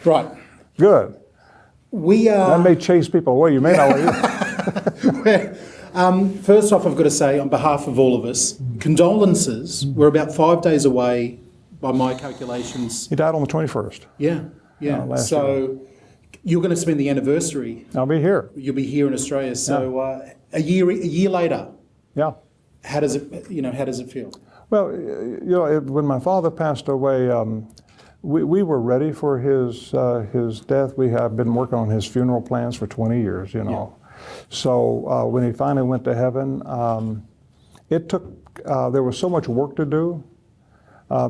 Right. Good. We are... That may chase people away. You may not want to. First off, I've got to say, on behalf of all of us, condolences. We're about 5 days away, by my calculations. He died on the 21st. Yeah. Last year. You're going to spend the anniversary. I'll be here. You'll be here in Australia. So a year later. Yeah. How does it feel? Well, when my father passed away, we were ready for his death. We have been working on his funeral plans for 20 years, So when he finally went to heaven, it took, there was so much work to do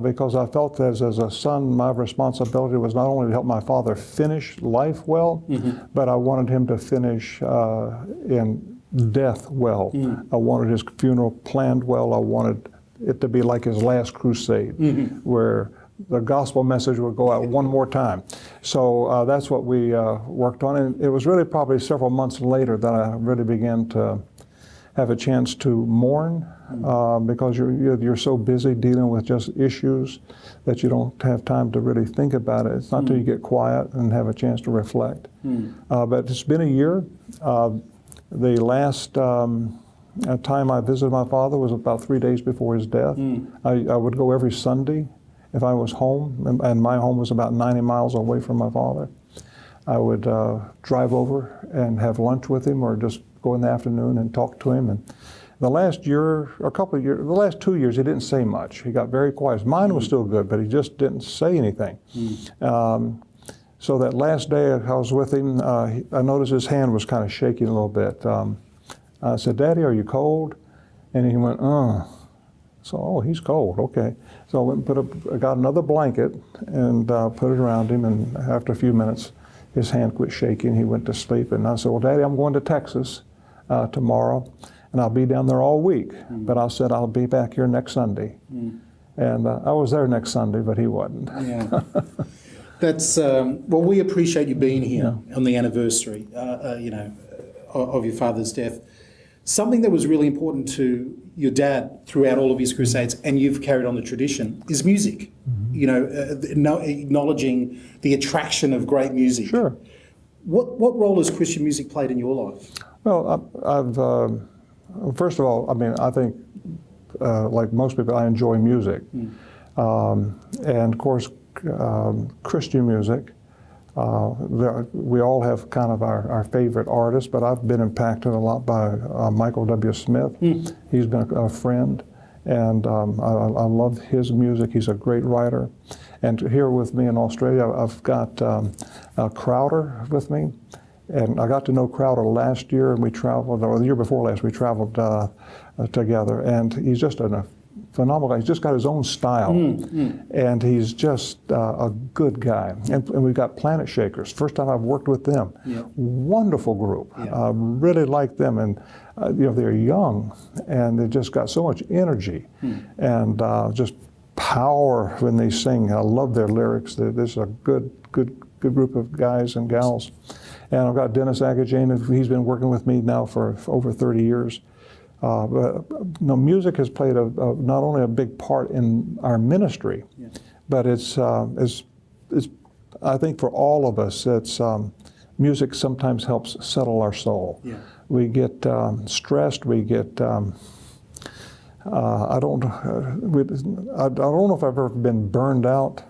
because I felt as a son, my responsibility was not only to help my father finish life well, but I wanted him to finish in death well. I wanted his funeral planned well. I wanted it to be like his last crusade, where the gospel message would go out one more time. So that's what we worked on. And it was really probably several months later that I really began to have a chance to mourn because you're so busy dealing with just issues that you don't have time to really think about it. It's not until you get quiet and have a chance to reflect. But it's been a year. The last time I visited my father was about 3 days before his death. I would go every Sunday if I was home, and my home was about 90 miles away from my father. I would drive over and have lunch with him or just go in the afternoon and talk to him. And the last year, the last 2 years, he didn't say much. He got very quiet. His mind was still good, but he just didn't say anything. So that last day I was with him, I noticed his hand was kind of shaking a little bit. I said, "Daddy, are you cold?" And he went, So, he's cold, okay. So I went and I got another blanket and put it around him, and after a few minutes, his hand quit shaking. He went to sleep, and I said, "Well, Daddy, I'm going to Texas tomorrow, and I'll be down there all week." But I said, "I'll be back here next Sunday." And I was there next Sunday, but he wasn't. Yeah. That's, well, we appreciate you being here on the anniversary, of your father's death. Something that was really important to your dad throughout all of his crusades, and you've carried on the tradition, is music. Acknowledging the attraction of great music. Sure. What role has Christian music played in your life? Well, first of all, I mean, I think, like most people, I enjoy music. And of course, Christian music. We all have kind of our favorite artists, but I've been impacted a lot by Michael W. Smith. He's been a friend, and I love his music. He's a great writer. And here with me in Australia, I've got Crowder with me. And I got to know Crowder last year, and we traveled, or the year before last, we traveled together. And he's just a phenomenal guy. He's just got his own style, and he's just a good guy. And we've got Planet Shakers. First time I've worked with them. Wonderful group. Really like them, and they're young, and they just got so much energy and just power when they sing. I love their lyrics. This is a good group of guys and gals. And I've got Dennis Agajane. He's been working with me now for over 30 years. But music has played not only a big part in our ministry, but it's I think for all of us, it's music sometimes helps settle our soul. We get stressed. We get I don't know if I've ever been burned out,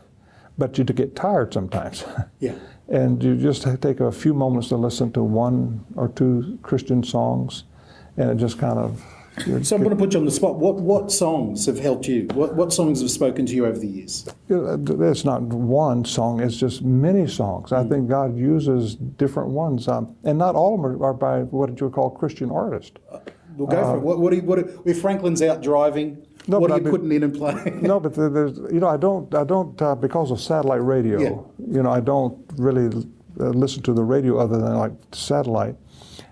but you get tired sometimes. And you just take a few moments to listen to one or two Christian songs, and it just kind of... So I'm going to put you on the spot. What songs have helped you? What songs have spoken to you over the years? It's not one song, it's just many songs. I think God uses different ones. And not all of them are by what you would call Christian artists. We'll go for it. If Franklin's out driving, what are you putting in and playing? No, but there's, I don't because of satellite radio, I don't really listen to the radio other than like satellite.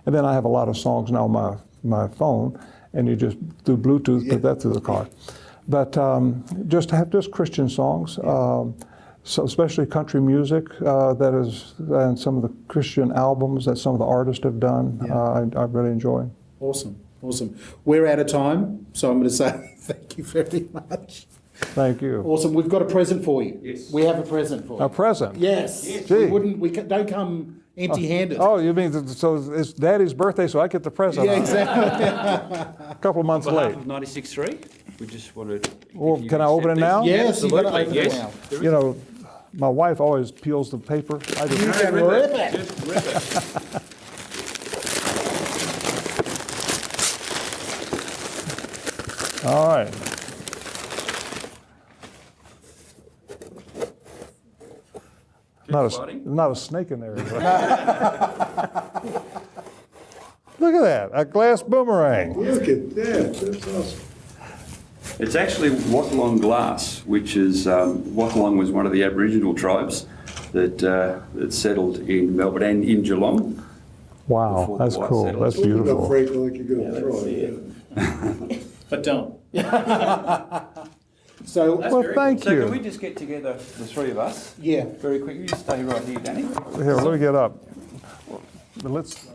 And then I have a lot of songs now on my phone, and you just, through Bluetooth, put that through the car. But just Christian songs, so especially country music, and some of the Christian albums that some of the artists have done, I really enjoy. Awesome. We're out of time, so I'm going to say thank you very much. Thank you. Awesome. We've got a present for you. Yes. We have a present for you. A present? Yes. Gee. Don't come empty-handed. Oh, you mean, so it's Daddy's birthday, so I get the present? Yeah, exactly. A couple of months On behalf late. of 96.3, we just wanted to... Well, can I open it now? Yes, you've got to open it Yes. now. You know, my wife always peels the paper. I You just, can rip it. Just rip it. all right. Exciting. Not a snake in there. is there? Look at that, a glass boomerang. Look at that, that's awesome. It's actually Wattalong glass, which is, Wattalong was one of the Aboriginal tribes that settled in Melbourne and in Geelong. Wow, Before the that's white cool. settlers. That's Open up, beautiful. Frank, like you're gonna throw it. But don't. So, Well, thank So can you. we just get together, the three of us, yeah. very quickly? You stay right here, Danny. Here, let me get up. But let's.